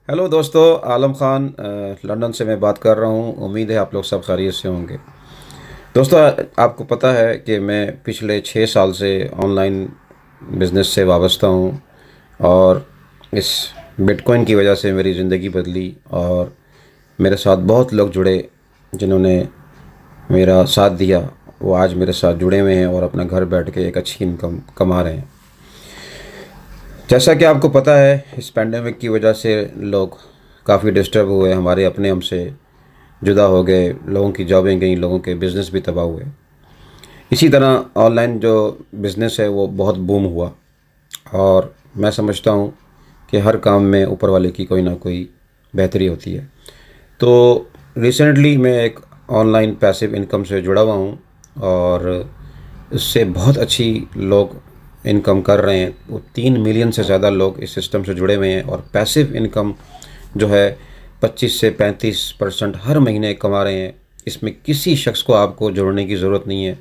Hello दोस्तों, आलम Khan London से मैं बात कर रहा हूँ। उम्मीद है आप लोग सब खैरियत से होंगे। दोस्तों, आपको पता है कि मैं पिछले 6 साल से ऑनलाइन बिज़नेस से वाबस्ता हूँ और इस बिटकॉइन की वजह से मेरी ज़िंदगी बदली और मेरे साथ बहुत लोग जुड़े जिन्होंने मेरा साथ दिया। वो आज मेरे साथ जुड़े हुए हैं और अपना घर बैठ के एक अच्छी इनकम कमा रहे हैं। जैसा कि आपको पता है, इस पैंडेमिक की वजह से लोग काफ़ी डिस्टर्ब हुए, हमारे अपने हमसे जुदा हो गए, लोगों की जॉबें गई, लोगों के बिज़नेस भी तबाह हुए। इसी तरह ऑनलाइन जो बिज़नेस है वो बहुत बूम हुआ और मैं समझता हूँ कि हर काम में ऊपर वाले की कोई ना कोई बेहतरी होती है। तो रिसेंटली मैं एक ऑनलाइन पैसिव इनकम से जुड़ा हुआ हूँ और इससे बहुत अच्छी लोग इनकम कर रहे हैं। वो 3 मिलियन से ज़्यादा लोग इस सिस्टम से जुड़े हुए हैं और पैसिव इनकम जो है 25 से 35% हर महीने कमा रहे हैं। इसमें किसी शख्स को आपको जोड़ने की ज़रूरत नहीं है।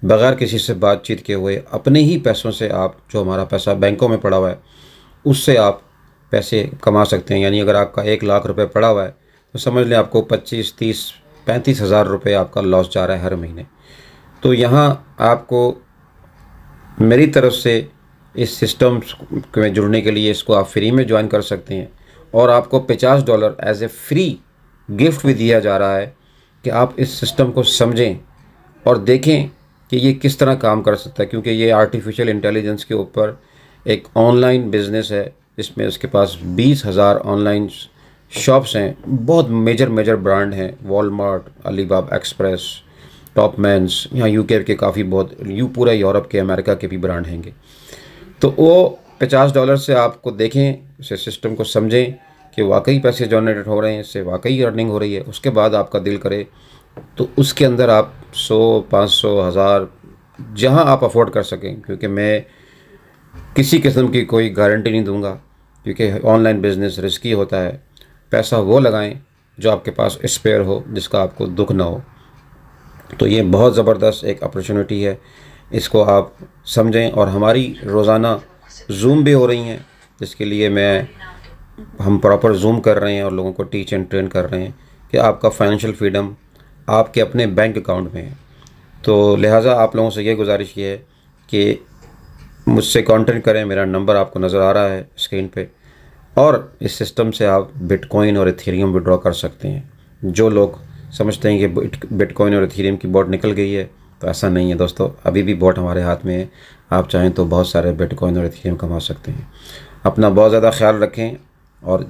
बग़ैर किसी से बातचीत किए हुए अपने ही पैसों से आप, जो हमारा पैसा बैंकों में पड़ा हुआ है, उससे आप पैसे कमा सकते हैं। यानी अगर आपका 1 लाख रुपए पड़ा हुआ है तो समझ लें आपको 25, 30, 35 हज़ार रुपये आपका लॉस जा रहा है हर महीने। तो यहाँ आपको मेरी तरफ से इस सिस्टम में जुड़ने के लिए इसको आप फ्री में ज्वाइन कर सकते हैं और आपको $50 एज ए फ्री गिफ्ट भी दिया जा रहा है कि आप इस सिस्टम को समझें और देखें कि ये किस तरह काम कर सकता है। क्योंकि ये आर्टिफिशियल इंटेलिजेंस के ऊपर एक ऑनलाइन बिज़नेस है जिसमें उसके पास 20,000 ऑनलाइन शॉप्स हैं। बहुत मेजर मेजर ब्रांड हैं, वॉलमार्ट, अलीबाबा एक्सप्रेस, टॉपमैन्स, यहाँ यूके के काफ़ी बहुत पूरे यूरोप के, अमेरिका के भी ब्रांड हैंगे। तो वो $50 से आपको देखें, उसे सिस्टम को समझें कि वाकई पैसे जनरेट हो रहे हैं, इससे वाकई अर्निंग हो रही है। उसके बाद आपका दिल करे तो उसके अंदर आप 100, 500, 1000 जहाँ आप अफोर्ड कर सकें। क्योंकि मैं किसी किस्म की कोई गारंटी नहीं दूंगा, क्योंकि ऑनलाइन बिज़नेस रिस्की होता है। पैसा वो लगाएं जो आपके पास स्पेयर हो, जिसका आपको दुख ना हो। तो ये बहुत ज़बरदस्त एक अपॉर्चुनिटी है, इसको आप समझें। और हमारी रोज़ाना ज़ूम भी हो रही हैं, जिसके लिए हम प्रॉपर ज़ूम कर रहे हैं और लोगों को टीच एंड ट्रेन कर रहे हैं कि आपका फाइनेंशियल फ्रीडम आपके अपने बैंक अकाउंट में है। तो लिहाजा आप लोगों से ये गुजारिश ये है कि मुझसे कांटेक्ट करें। मेरा नंबर आपको नज़र आ रहा है स्क्रीन पे और इस सिस्टम से आप बिटकॉइन और इथेरियम विड्रॉ कर सकते हैं। जो लोग समझते हैं कि बिटकॉइन और इथेरियम की बॉट निकल गई है, तो ऐसा नहीं है दोस्तों, अभी भी बॉट हमारे हाथ में है। आप चाहें तो बहुत सारे बिटकॉइन और इथेरियम कमा सकते हैं। अपना बहुत ज़्यादा ख्याल रखें और